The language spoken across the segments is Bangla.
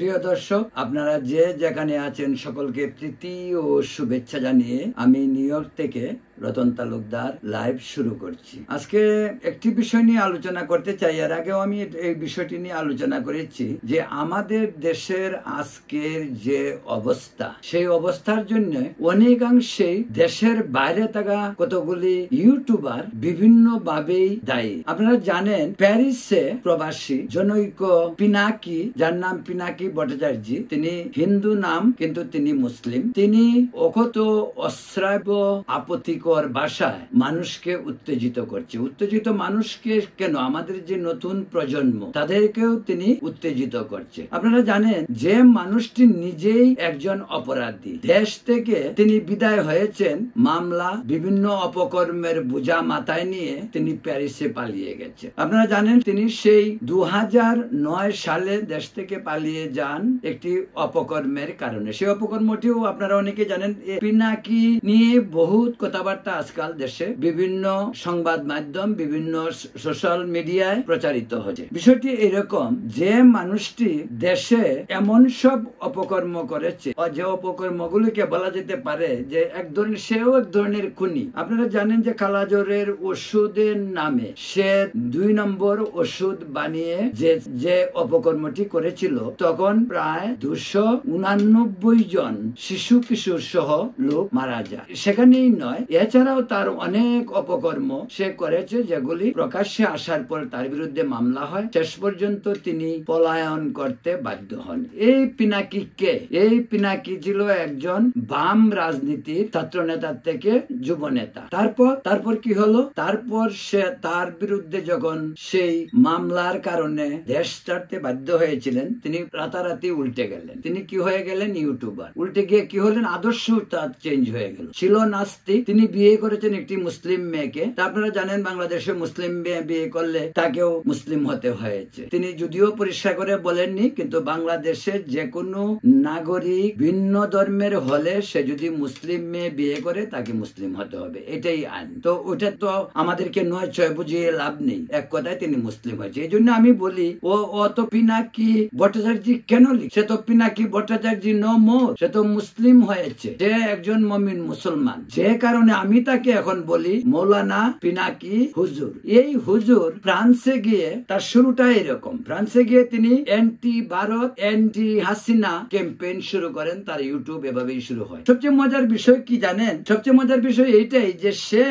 প্রিয় দর্শক, আপনারা যে যেখানে আছেন সকলকে প্রীতি ও শুভেচ্ছা জানিয়ে আমি নিউ ইয়র্ক থেকে রতন তালুকদার লাইভ শুরু করছি। আজকে একটি বিষয় নিয়ে আলোচনা করতে চাই। এর আগেও আমি এই বিষয়টি নিয়ে আলোচনা করেছি যে আমাদের দেশের আজকের যে অবস্থা, সেই অবস্থার জন্য অনেকাংশেই দেশের বাইরে থাকা কতগুলি ইউটিউবার বিভিন্ন ভাবেই দায়ী। আপনারা জানেন প্যারিসে প্রবাসী জনৈক পিনাকি, যার নাম পিনাকি ভট্টাচার্য, তিনি হিন্দু নাম কিন্তু তিনি মুসলিম। তিনি অকথ্য অশ্রাব্য আপত্তিকর ভাষায় মানুষকে উত্তেজিত করছে। উত্তেজিত মানুষকে কেন, আমাদের যে নতুন প্রজন্ম তাদেরকেও তিনি উত্তেজিত করছে। আপনারা জানেন যে মানুষটি নিজেই একজন অপরাধী, দেশ থেকে তিনি বিদায় হয়েছেন মামলা বিভিন্ন অপকর্মের বোঝা মাথায় নিয়ে তিনি প্যারিসে পালিয়ে গেছে। আপনারা জানেন তিনি সেই 2009 সালে দেশ থেকে পালিয়ে যান একটি অপকর্মের কারণে। সেই অপকর্মটিও আপনারা অনেকে জানেন। পিনাকি নিয়ে বহুত কথাবার্তা আজকাল দেশে বিভিন্ন সংবাদ মাধ্যম, বিভিন্ন সোশ্যাল মিডিয়ায় প্রচারিত হচ্ছে। বিষয়টি এরকম যে মানুষটি দেশে এমন সব অপকর্ম করেছে, যে অপকর্মগুলিকে বলা যেতে পারে যে সেও এক ধরনের খুনি। আপনারা জানেন যে কালাজ্বরের ওষুধের নামে সে 2 নম্বর ওষুধ বানিয়ে যে অপকর্মটি করেছিল, তখন প্রায় 289 জন শিশু কিশোর সহ লোক মারা যায়। সেখানেই নয়, এছাড়াও তার অনেক অপকর্ম সে করেছে যেগুলি প্রকাশ্যে আসার পর তার বিরুদ্ধে মামলা হয়। শেষ পর্যন্ত তিনি পলায়ন করতে বাধ্য হন। এই পিনাকি কে? এই পিনাকি ছিল একজন বাম রাজনীতির ছাত্র নেতার থেকে যুব নেতা। তারপর কি হলো? তারপর সে তার বিরুদ্ধে যখন সেই মামলার কারণে দেশ ছাড়তে বাধ্য হয়েছিলেন, তিনি রাতারাতি উল্টে গেলেন। তিনি কি হয়ে গেলেন? ইউটিউবার। উল্টে গিয়ে কি হলেন? আদর্শ তার চেঞ্জ হয়ে গেল। ছিল নাস্তিক, তিনি বিয়ে করেছেন একটি মুসলিম মেয়েকে। আপনারা জানেন বাংলাদেশে মুসলিম মেয়ে বিয়ে করলে তাকেও মুসলিম হতে হয়েছে। তিনি যদিও পরিষ্কার করে বলেননি, কিন্তু বাংলাদেশে যে কোনো নাগরিক ভিন্ন ধর্মের হলে সে যদি মুসলিম মেয়ে বিয়ে করে তাকে মুসলিম হতে হবে, এটাই আইন। তো ওটা তো আমাদেরকে নয় ছয় বুঝিয়ে লাভ নেই, এক কথায় তিনি মুসলিম হয়েছে। এই জন্য আমি বলি ও তো পিনাকি ভট্টাচার্য কেন লিখ? সে তো পিনাকি ভট্টাচার্য মোর, সে তো মুসলিম হয়েছে, সে একজন মুমিন মুসলমান। যে কারণে আমি তাকে এখন বলি মৌলানা পিনাকি হুজুর। এই হুজুর ফ্রান্সে গিয়ে তার শুরুটা এরকম। ফ্রান্সে গিয়ে তিনি anti Bharat, anti Hasina campaign শুরু করেন। তার ইউটিউব এভাবেই শুরু হয়। সবচেয়ে মজার বিষয় কি জানেন? সবচেয়ে মজার বিষয় এইটাই যে সে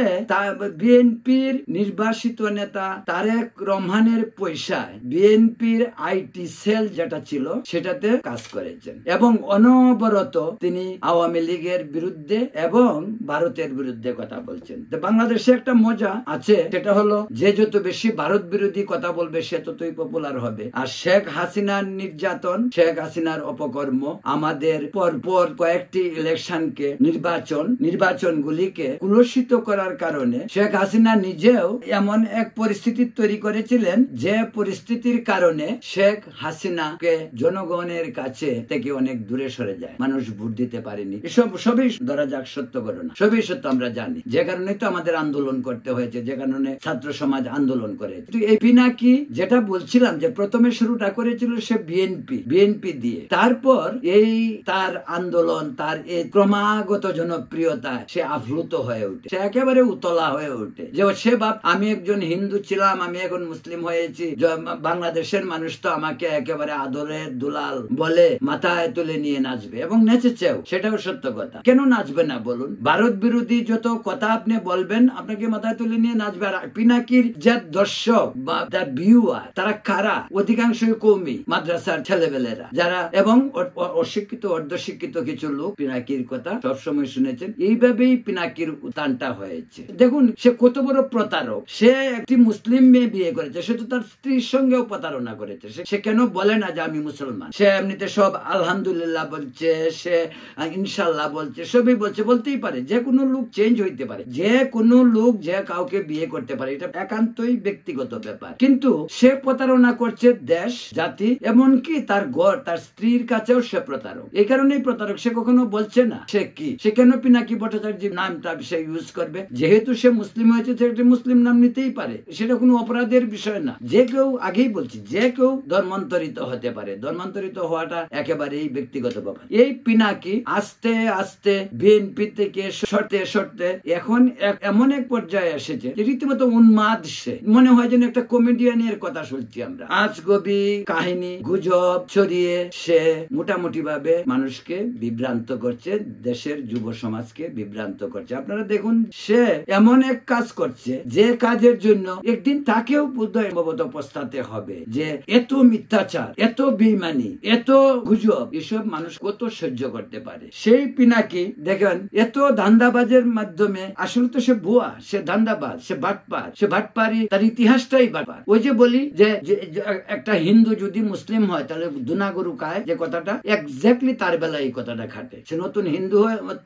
বিএনপির নির্বাসিত নেতা তারেক রহমানের পয়সায় বিএনপির আইটি সেল যেটা ছিল সেটাতে কাজ করেছেন, এবং অনবরত তিনি আওয়ামী লীগের বিরুদ্ধে এবং ভারতের বিরুদ্ধে কথা বলছেন। বাংলাদেশে একটা মজা আছে, সেটা হলো যে যত বেশি ভারত বিরোধী কথা বলবে সে ততই পপুলার হবে। আর শেখ হাসিনার নির্যাতন, শেখ হাসিনার অপকর্ম আমাদের পরপর কয়েকটি ইলেকশনকে নির্বাচনগুলিকে কুলসিত করার কারণে শেখ হাসিনা নিজেও এমন এক পরিস্থিতি তৈরি করেছিলেন যে পরিস্থিতির কারণে শেখ হাসিনাকে জনগণের কাছে থেকে অনেক দূরে সরে যায়। মানুষ ভোট দিতে পারেনি। এসব সবই ধরা যাক সত্য ঘটনা, সবই সত্য আমরা জানি। যে কারণে তো আমাদের আন্দোলন করতে হয়েছে, যে কারণে ছাত্র সমাজ আন্দোলন করে। এই পিনাকি যেটা বলছিলাম যে প্রথমে শুরুটা করেছিল সে বিএনপি দিয়ে, তারপর এই তার আন্দোলন, তার এই ক্রমাগত জনপ্রিয়তা সে আপ্লুত হয়ে ওঠে, সে একেবারে উতলা হয়ে ওঠে যে সে আমি একজন হিন্দু ছিলাম, আমি এখন মুসলিম হয়েছি, বাংলাদেশের মানুষ তো আমাকে একেবারে আদরের দুলাল বলে মাথায় তুলে নিয়ে নাচবে, এবং নেচেছেও। সেটাও সত্য কথা। কেন নাচবে না বলুন? ভারত বিরোধী যত কথা আপনি বলবেন আপনাকে মাথায় তুলে নিয়ে নাচবে। আর পিনাকির যে দর্শক বা তার ভিউয়ার, তারা কারা? অধিকাংশই কওমি মাদ্রাসার ছেলেবেলেরা, যারা এবং অশিক্ষিত অর্ধশিক্ষিত কিছু লোক পিনাকির কথা সবসময় শুনেছেন। এইভাবেই পিনাকির উত্থানটা হয়েছে। দেখুন সে কত বড় প্রতারক। সে একটি মুসলিম মেয়ে বিয়ে করেছে, সে তো তার স্ত্রীর সঙ্গেও প্রতারণা করেছে। সে কেন বলে না যে আমি মুসলমান? সে এমনিতে সব আলহামদুলিল্লাহ বলছে, সে ইনশাল্লাহ বলছে, সবই বলছে, বলতেই পারে। যে কোনো লোক চেঞ্জ চেঞ্জ হইতে পারে, যে কোনো লোক যে কাউকে বিয়ে করতে পারে, এটা একান্তই ব্যক্তিগত ব্যাপার। কিন্তু সে প্রতারণা করছে দেশ, জাতি, এমনকি তার ঘর, তার স্ত্রীর কাছেও সে প্রতারক। এই কারণেই প্রতারক। সে কখনো বলছে না সে কি, সে কেন পিনাকি ভট্টাচার্যের নামটা সে ইউজ করবে। যেহেতু সে মুসলিম হয়েছে, সে একটা মুসলিম নাম নিতেই পারে, সেটা কোনো অপরাধের বিষয় না। যে কেউ, আগেই বলছি, যে কেউ ধর্মান্তরিত হতে পারে, ধর্মান্তরিত হওয়াটা একেবারেই ব্যক্তিগত ব্যাপার। এই পিনাকি আস্তে আস্তে বিএনপি থেকে সরতে সরতে এখন এমন এক পর্যায়ে এসেছে যে রীতিমতো উন্মাদ। সে মনে হয় যেন একটা কমেডিয়ানের কথা শুনছি আমরা। আজগবি কাহিনী, গুজব ছড়িয়ে সে মোটামুটি ভাবে মানুষকে বিভ্রান্ত করছে, দেশের যুব সমাজকে বিভ্রান্ত করছে। আপনারা দেখুন, সে এমন এক কাজ করছে যে কাজের জন্য একদিন তাকেও বোধহয় পস্তাতে হবে, যে এত মিথ্যাচার, এত বেঈমানি, এত গুজব, এসব মানুষ কত সহ্য করতে পারে। সেই পিনাকি দেখেন এত ধান্দাবাজের মাধ্যমে, আসলে তো সে ভুয়া, সে ধান্দাবাজ, সে বাটপার, সে বাটপারি, তার ইতিহাসটাই বাটপার। ওই যে বলি যে একটা হিন্দু যদি মুসলিম হয় তাহলে দুনা গরু খায়, যে কথাটা এক্স্যাক্টলি তার বেলায় এই কথাটা খাটে। সে নতুন হিন্দু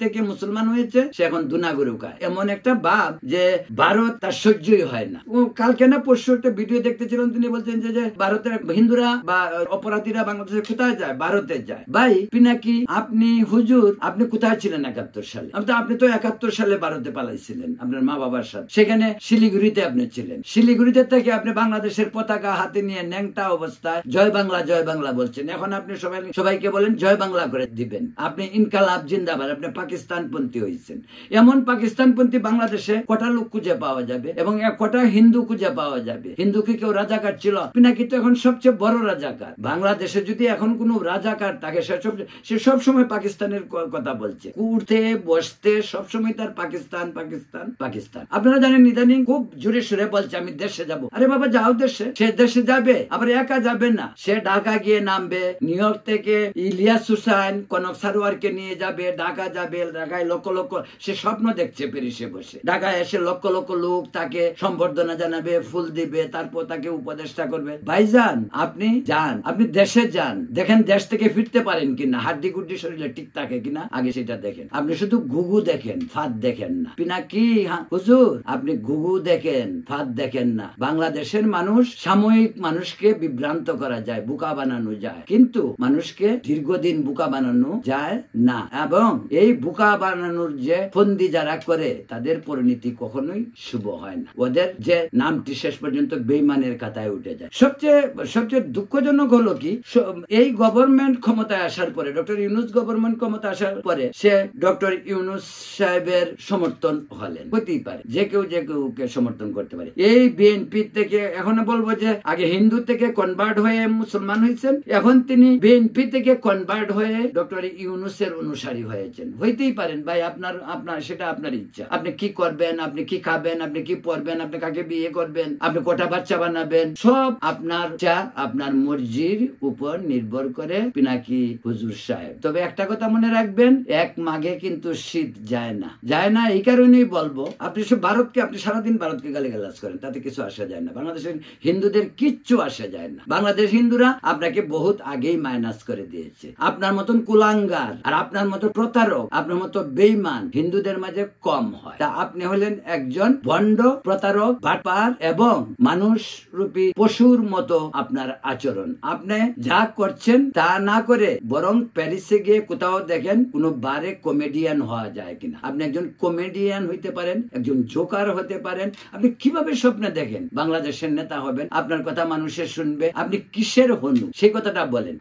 থেকে মুসলমান হয়েছে, সে এখন দুনা গরু খায়। এমন একটা ভাব যে ভারত তার সহ্যই হয় না। কালকে না পরশু একটা ভিডিও দেখতেছিলাম, তিনি বলছেন যে ভারতের হিন্দুরা বা অপরাধীরা বাংলাদেশে কোথায় যায়? ভারতে যায়। ভাই পিনাকি, আপনি হুজুর, আপনি কোথায় ছিলেন 71 সালে? আপনি তো 71 সালে ভারতে পালাইছিলেন আপনার মা বাবার সাথে। সেখানে শিলিগুড়িতে আপনি ছিলেন। শিলিগুড়িতে থেকে আপনি বাংলাদেশের পতাকা হাতে নিয়ে ন্যাংটা অবস্থায় জয় বাংলা, জয় বাংলা বলছেন। এখন আপনি সবাইকে বলেন জয় বাংলা করে দিবেন। আপনি ইনকালাব জিন্দাবাদ, আপনি পাকিস্তানপন্থী হয়েছেন। এমন পাকিস্তানপন্থী বাংলাদেশে কটা লোক খুঁজে পাওয়া যাবে এবং কটা হিন্দু খুঁজে পাওয়া যাবে? হিন্দু কি কেউ রাজাকার ছিল? পিনাকি তো এখন সবচেয়ে বড় রাজাকার। বাংলাদেশে যদি এখন কোন রাজাকার থাকে, সে সবসময় পাকিস্তানের কথা বলছে, উঠতে বসতে সবসময় তার পাকিস্তান পাকিস্তান পাকিস্তান। আপনারা জানেন ইদানিং খুব জোরে সুরে বলছে আমি দেশে যাব। আরে বাবা, যাও দেশে। সে দেশে যাবে, আবার একা যাবে না, সে ঢাকা গিয়ে নামবে। নিউ ইয়র্ক থেকে ইলিয়াস হুসাইন, কনক সারোয়ারকে নিয়ে যাবে, ঢাকা যাবে। ঢাকায় লক্ষ লক্ষ, সে স্বপ্ন দেখছে প্যারিসে বসে। ঢাকায় এসে লক্ষ লক্ষ লোক তাকে সম্বর্ধনা জানাবে, ফুল দিবে, তারপর তাকে উপদেষ্টা করবে। ভাইজান, আপনি যান, আপনি দেশে যান, দেখেন দেশ থেকে ফিরতে পারেন কিনা, হাড্ডি গুড্ডি শরীরে ঠিক থাকে কিনা, আগে সেটা দেখেন। আপনি শুধু ঘুঘু দেখেন, ফাঁদ দেখেন না। পিনাকি হুজুর, আপনি ঘুঘু দেখেন, ফাঁদ দেখেন না। বাংলাদেশের মানুষ, সাময়িক মানুষকে বিভ্রান্ত করা যায়, বোকা বানানো যায়, কিন্তু মানুষকে দীর্ঘদিন বোকা বানানো যায় না। এবং এই বোকা বানানোর যে ফন্দি যারা করে, তাদের পরিণতি কখনোই শুভ হয় না। ওদের যে নামটি শেষ পর্যন্ত বেঈমানের খাতায় উঠে যায়। সবচেয়ে দুঃখজনক হলো কি, এই গভর্নমেন্ট ক্ষমতায় আসার পরে, ডক্টর ইউনূস গভর্নমেন্ট ক্ষমতা আসার পরে, সে ডক্টর ইউনূস সাহেবের সমর্থন হলেন। হতেই পারে, যে কেউকে সমর্থন করতে পারে। এই বিএনপি থেকে, এখন বলবো যে আগে হিন্দু থেকে কনভার্ট হয়ে মুসলমান হয়েছেন, এখন তিনি বিএনপি থেকে কনভার্ট হয়ে ডক্টর ইউনূসের অনুসারী হয়েছেন। হইতেই পারেন ভাই, আপনার সেটা আপনার ইচ্ছা। আপনি কি করবেন, আপনি কি খাবেন, আপনি কি পড়বেন, আপনি কাকে বিয়ে করবেন, আপনি কটা বাচ্চা বানাবেন, সব আপনার চা, আপনার মর্জির উপর নির্ভর করে পিনাকি হুজুর সাহেব। তবে একটা কথা মনে রাখবেন, এক মাঘে কিন্তু শীত যায় না। এই কারণেই বলবো, আপনি সারাদিন ভারতকে গালিগালাজ করেন, তাতে কিছু আসা যায় না। বাংলাদেশের হিন্দুদের কিচ্ছু আসা যায় না। বাংলাদেশ হিন্দুরা আপনাকে বহুত আগেই মাইনাস করে দিয়েছে। আপনার মতন কুলাঙ্গার আর আপনার মতো প্রতারক, আপনার মতো বেঈমান হিন্দুদের মাঝে কম হয়। তা আপনি হলেন একজন ভণ্ড, প্রতারক, বাটপার এবং মানুষ রূপী পশুর মতো আপনার আচরণ। আপনি যা করছেন তা না করে বরং প্যারিসে গিয়ে কোথাও দেখেন কোন বারে কমেডিয়ান হওয়া যায় কিনা। আপনি একজন কমেডিয়ান হইতে পারেন, একজন জোকার হতে পারেন। আপনি কিভাবে স্বপ্নে দেখেন বাংলাদেশের নেতা হবেন, আপনার কথা মানুষের শুনবে? আপনি কিসের হনু, সেই কথাটা বলেন।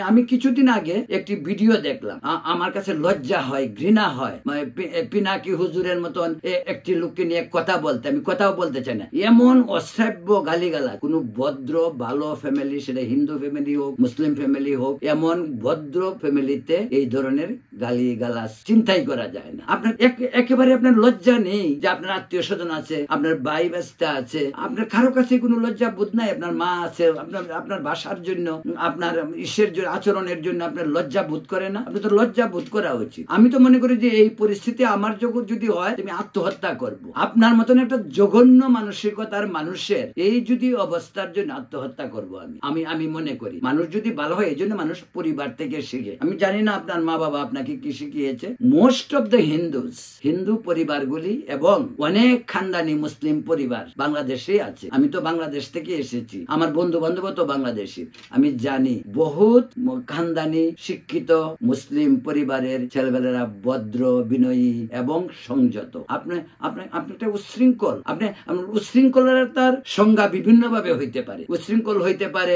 আমি কিছুদিন আগে একটি ভিডিও দেখলাম, আমার কাছে লজ্জা হয়, ঘৃণা হয়। পিনাকি হুজুরের মতন একটি লোককে নিয়ে কথা বলতে, আমি কথাও বলতে চাই না। এমন অশ্রাব্য গালিগালা কোন ভদ্র ভালো ফ্যামিলি, সেটা হিন্দু ফ্যামিলি হোক, মুসলিম ফ্যামিলি হোক, এমন ভদ্র ফ্যামিলিতে এই ধরনের গালিগালাজ চিন্তাই করা যায় না। আপনার একেবারে আপনার লজ্জা নেই যে আপনার আত্মীয় স্বজন আছে, আপনার ভাই বাস্তা আছে, আপনার কারো কাছে কোনো লজ্জা বোধ নাই। আপনার মা আছে, আপনার ভাষার জন্য, আপনার ঈশ্বরের আচরণের জন্য আপনার লজ্জা বোধ করে না? আপনি তো লজ্জা বোধ করা উচিত। আমি তো মনে করি যে এই পরিস্থিতি আমার যদি হয়, আমি আত্মহত্যা করব। আপনার মতন একটা জঘন্য মানসিকতার মানুষের এই যদি অবস্থার জন্য আত্মহত্যা করব আমি মনে করি। মানুষ যদি ভালো হয়, এই জন্য মানুষ পরিবার থেকে শিখে। আমি জানি না আপনার মা বাবা আপনাকে কি শিখিয়েছে। মোস্ট অফ দ্য হিন্দু পরিবারগুলি এবং অনেক খানদানি মুসলিম পরিবার বাংলাদেশে আছে। আমি তো বাংলাদেশ থেকে এসেছি, আমার বন্ধু বান্ধব তো বাংলাদেশি। আমি জানি বহুত খানদানি শিক্ষিত মুসলিম পরিবারের ছেলেবেলেরা ভদ্র, বিনয়ী এবং সংযত। আপনি একটা উচ্ছৃঙ্খল, উচ্ছৃঙ্খলতার সংজ্ঞা বিভিন্ন ভাবে হইতে পারে। উচ্ছৃঙ্খল হইতে পারে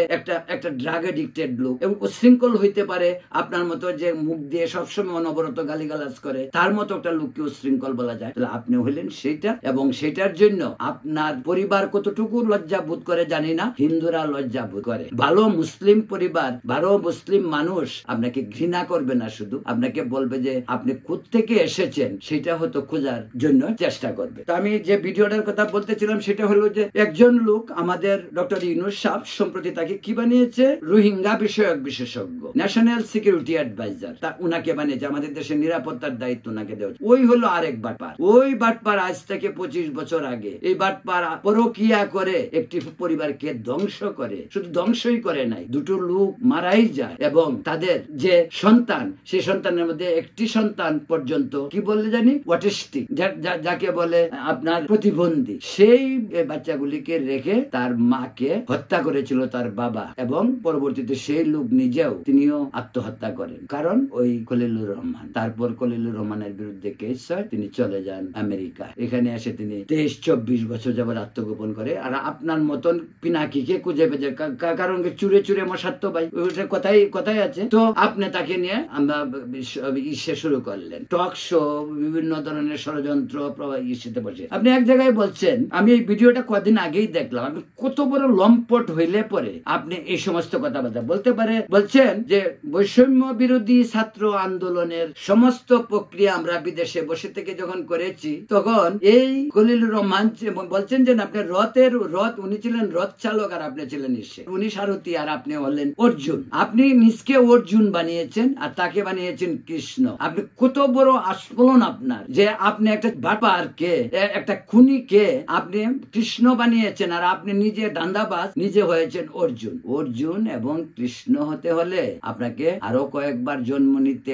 একটা ড্রাগ এডিক্টেড লোক, এবং উচ্ছৃঙ্খল হইতে পারে আপনার মতো যে মুখ দিয়ে সবসময় অনবরত গালিগালাজ করে, তার মতো একটা লোককে উচ্ছৃঙ্খল বলা যায়। তাহলে আপনি হইলেন সেইটা, এবং সেটার জন্য আপনার পরিবার কতটুকু লজ্জা বোধ করে জানি না, হিন্দুরা লজ্জা বোধ করে। ভালো মুসলিম পরিবার, ভালো মুসলিম মানুষ আপনাকে ঘৃণা করবে না, শুধু আপনাকে বলবে যে আপনি কোত্থেকে এসেছেন সেটা হয়তো খোঁজার জন্য চেষ্টা করবে। তো আমি যে ভিডিওটার কথা বলতেছিলাম সেটা হলো যে একজন লোক, আমাদের ডক্টর ইউনূস সাহেব সম্প্রতি তাকে কি বানিয়েছে, রোহিঙ্গা বিষয়ক বিশেষজ্ঞ, ন্যাশনাল সিকিউরিটি অ্যাডভাইজার, তা উনাকে বানিয়েছে। আমাদের দেশের নিরাপত্তার দায়িত্ব উনাকে দেওয়া। ওই হলো আরেক বাটপার। ওই বাটপার আজ থেকে 25 বছর আগে এই বাটপার পরকিয়া করে একটি পরিবারকে ধ্বংস করে। শুধু ধ্বংসই করে নাই, দুটো লোক মারাই যায়, এবং তাদের যে সন্তান, সেই সন্তানের মধ্যে একটি সন্তান পর্যন্ত কি বললে জানি, অটিস্টিক, যাকে বলে আপনার প্রতিবন্ধী, সেই বাচ্চাগুলিকে রেখে তার মাকে হত্যা করেছিল তার বাবা, এবং পরবর্তীতে সেই লোক নিজেও তিনিও আত্মহত্যা করেন, কারণ ওই খলিলুর রহমান। তারপর খলিলুর রহমানের বিরুদ্ধে কেস হয়, তিনি চলে যান আমেরিকা। এখানে এসে তিনি 23-24 বছর যাবত আত্মগোপন করে। আর আপনার মতন পিনাকিকে খুঁজে পেয়েছে, কারণ চুরে চুরে মশাত্ম ভাই, ওইটা কথাই আছে। তো আপনি তাকে নিয়ে আমরা ইসে শুরু করলেন, টক শো, বিভিন্ন ধরনের ষড়যন্ত্র ইসেতে বসে। আপনি এক জায়গায় বলছেন, আমি এই ভিডিওটা কদিন আগেই দেখলাম, আপনি কত বড় লম্পট হইলে পরে আপনি এই সমস্ত কথাবার্তা বলতে পারে। বলছেন যে বৈষম্য বিরোধী ছাত্র আন্দোলনের সমস্ত প্রক্রিয়া আমরা বিদেশে বসে থেকে যখন করেছি, তখন এই খলিলুর রহমান বলছেন যে আপনার রথ, উনি ছিলেন রথ চালক আর আপনি ছিলেন উনি সারথি, আর আপনি হলেন অর্জুন। আপনি নিজকে অর্জুন বানিয়েছেন আর তাকে বানিয়েছেন কৃষ্ণ। আপনি কত বড় আস্ফলন আপনার, যে আপনি একটা বাটপারকে, একটা খুনিকে আপনি কৃষ্ণ বানিয়েছেন, আর আপনি নিজে দান্দাবাজ, নিজে হয়েছেন অর্জুন। এবং কৃষ্ণ হতে হলে আপনাকে আরো কয়েকবার জন্ম নিতে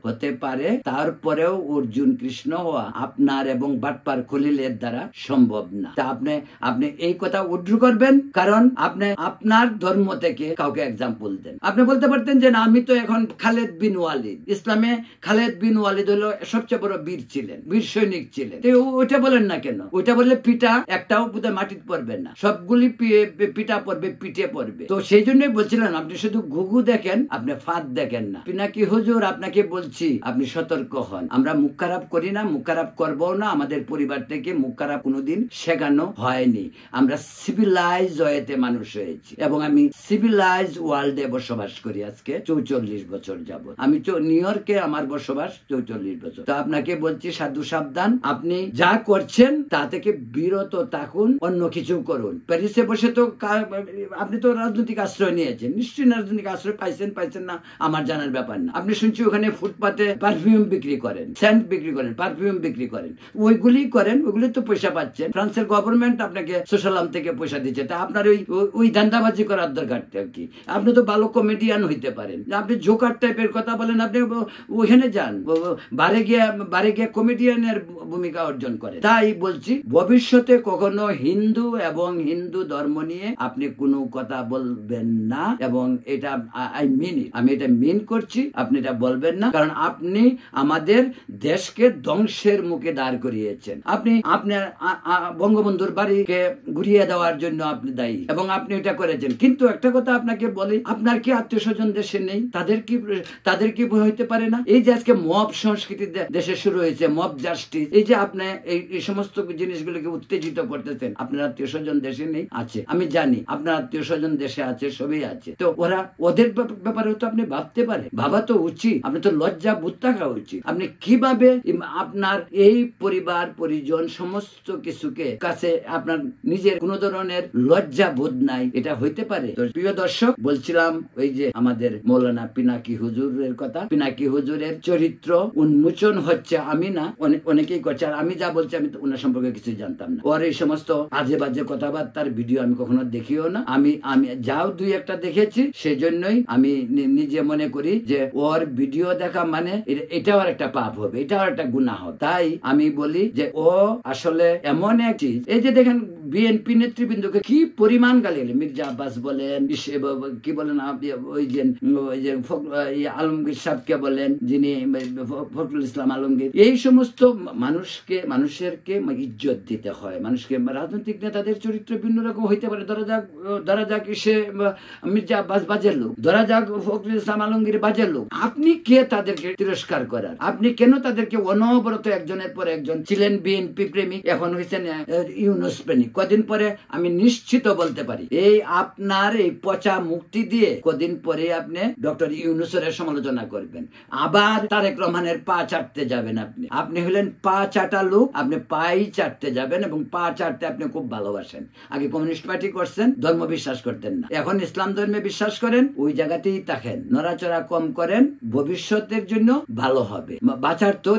হতে পারে, তারপরেও অর্জুন কৃষ্ণ হওয়া আপনার এবং বাটপার খলিলের দ্বারা সম্ভব না। তা আপনি এই কথা উদ্ধৃত করবেন, কারণ আপনি আপনার ধর্ম থেকে কাউকে এক্সাম্পল দেন। আপনি বলতে পারতেন যে না, আমি তো এখন খালেদ বিন ওয়ালিদ, ইসলামে খালেদ বিন ওয়ালিদ হলো সবচেয়ে বড় বীর ছিলেন, বীর সৈনিক ছিলেন। ওইটা বলেন না কেন? ওইটা বললে পিঠা একটাও বোধহয় মাটিতে পড়বে না, সবগুলি পিঠা পড়বে, পিঠে পড়বে। তো সেই জন্যই বলছিলেন, আপনি শুধু ঘুঘু দেখেন, আপনি ফাঁদ দেখেন না। পিনাকি হুজুর, আপনাকে বলছি, আপনি সতর্ক হন। আমরা মুখ খারাপ করি না, মুখ খারাপ করবো না। আমাদের পরিবার থেকে মুখ খারাপ কোনোদিন শেখানো হয়নি। আমরা সিভিলাইজ ওয়েতে মানুষ হয়েছি, এবং আমি সিভিলাইজ ওয়ার্ল্ডে বসবাস করি আজকে 44 বছর যাবত। আমি তো নিউ ইয়র্কে, আমার বসবাস 44 বছর। তো আপনাকে বলছি, সাধু সাবধান, আপনি যা করছেন তা থেকে বিরত থাকুন, অন্য কিছু করুন। প্যারিসে বসে তো আপনি তো রাজনৈতিক আশ্রয় নিয়েছেন, নিশ্চয়ই রাজনৈতিক আশ্রয় পাইছেন না আমার জানার ব্যাপার না। আপনি শুনছি ওখানে ফুটপাতে পারফিউম বিক্রি করেন, সেন্ট বিক্রি করেন, পারফিউম বিক্রি করেন, ওইগুলি করেন, ওইগুলি তো পয়সা পাচ্ছেন। ফ্রান্সের গভর্নমেন্ট আপনাকে সোশ্যালাম থেকে পয়সা দিচ্ছে। তা আপনার ওই ধান্দাবাজি করার দরকারটা কি? আপনি তো ভালো কমেডিয়ান হইতে পারেন, আপনি জোকার টাইপের কথা বলেন, আপনি ওইখানে যান, বারে গিয়ে কমেডিয়ানের ভূমিকা অর্জন করে। তাই বলছি, ভবিষ্যতে কখনো হিন্দু এবং হিন্দু ধর্ম নিয়ে আপনি কোনো কথা বলবেন না, এবং এটা আমি এটা মিন করছি। আপনি এটা বলবেন না, কারণ আপনি আমাদের দেশকে ধ্বংসের মুখে দাঁড় করিয়েছেন। আপনি আপনার বঙ্গবন্ধুর বাড়িকে ঘুরিয়ে দেওয়ার জন্য আপনি দায়ী, এবং আপনি এটা করেছেন। কিন্তু একটা কথা আপনাকে বলি, আপনার কি আত্মীয় স্বজন দেশে নেই? তাদের কি হইতে পারে না? এই যে আজকে মব সংস্কৃতি দেশে শুরু হয়েছে, মব জাস্টিস, এই যে আপনি এই সমস্ত জিনিসগুলোকে উত্তেজিত করতেছেন, আপনার আত্মীয় স্বজন দেশে নেই? আছে, আমি জানি আপনার আত্মীয় স্বজন দেশে আছে, সবই আছে। তো ওদের ব্যাপারে তো আপনি ভাবতে পারেন, ভাবা তো উচিত। আপনি তো লজ্জা বোধ থাকা উচিত। আপনি কিভাবে আপনার এই পরিবার পরিজন সমস্ত কিছুকে কাছে আপনার নিজের কোন ধরনের লজ্জা বোধ নাই, এটা হইতে পারে? তো প্রিয় দর্শক, বলছিলাম ওই যে আমাদের মৌলানা পিনাকি হুজুরের কথা। পিনাকি হুজুরের চরিত্র উন্মোচন হচ্ছে, আমি না, অনেকেই করছে। আর আমি যা বলছি, আমি তো ওনার সম্পর্কে কিছু জানতাম না। ওর এই সমস্ত আজে বাজে কথাবার্তার ভিডিও আমি কখনো দেখিও না। আমি যাও দুই একটা দেখেছি, সেজন্যই আমি নিজে মনে করি যে ওর ভিডিও দেখা মানে এটাও একটা পাপ হবে, এটাও করাটা গুনাহ। তাই আমি বলি যে ও আসলে এমন এক চিজ, এই যে দেখেন বিএনপি নেতৃবৃন্দকে কি পরিমাণ গালি, মির্জা আব্বাস বলেন, কি বলেন ওই যে আলমগীর সাহেবকে বলেন, যিনি ফখরুল ইসলাম আলমগীর, এই সমস্ত মানুষেরকে ইজ্জত দিতে হয়। মানুষকে, রাজনৈতিক নেতাদের চরিত্র ভিন্ন রকম হইতে পারে। ধরা যাক সে মির্জা আব্বাস বাজের লোক, ধরা যাক ফখরুল ইসলাম আলমগীর বাজের লোক, আপনি কে তাদেরকে তিরস্কার করার? আপনি কেন তাদেরকে অনবরত একজনের পর একজন, ছিলেন বিএনপি প্রেমিক, এখন হয়েছেন ইউনূস প্রেমিক। কদিন পরে আমি নিশ্চিত বলতে পারি এই আপনার এই পচা মুক্তি দিয়ে কদিন পরে আপনি ডক্টর ইউনূসের সমালোচনা করবেন, আবার তারেক রহমানের পা চাটতে যাবেন। আপনি হলেন পা চাটা লোক, আপনি পাই চাটতে যাবেন, এবং পা চাটতে আপনি খুব ভালোবাসেন। আগে কমিউনিস্ট পার্টি করছেন, ধর্ম বিশ্বাস করতেন না, এখন ইসলাম ধর্মে বিশ্বাস করেন, ওই জায়গাতেই থাকেন, নড়াচড়া কম করেন, ভবিষ্যতের জন্য ভালো হবে। বাঁচার তো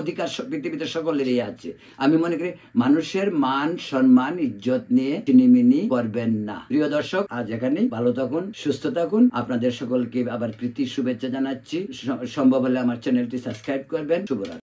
অধিকার পৃথিবীতে সকলেরই আছে। আমি মনে করি মানুষের মান সম্মান ইজ্জত নিয়ে চিনিমিনি করবেন না। প্রিয় দর্শক, আজ এখানেই, ভালো থাকুন, সুস্থ থাকুন। আপনাদের সকলকে আবার প্রীতি শুভেচ্ছা জানাচ্ছি। সম্ভব হলে আমার চ্যানেলটি সাবস্ক্রাইব করবেন। শুভরাত্রি।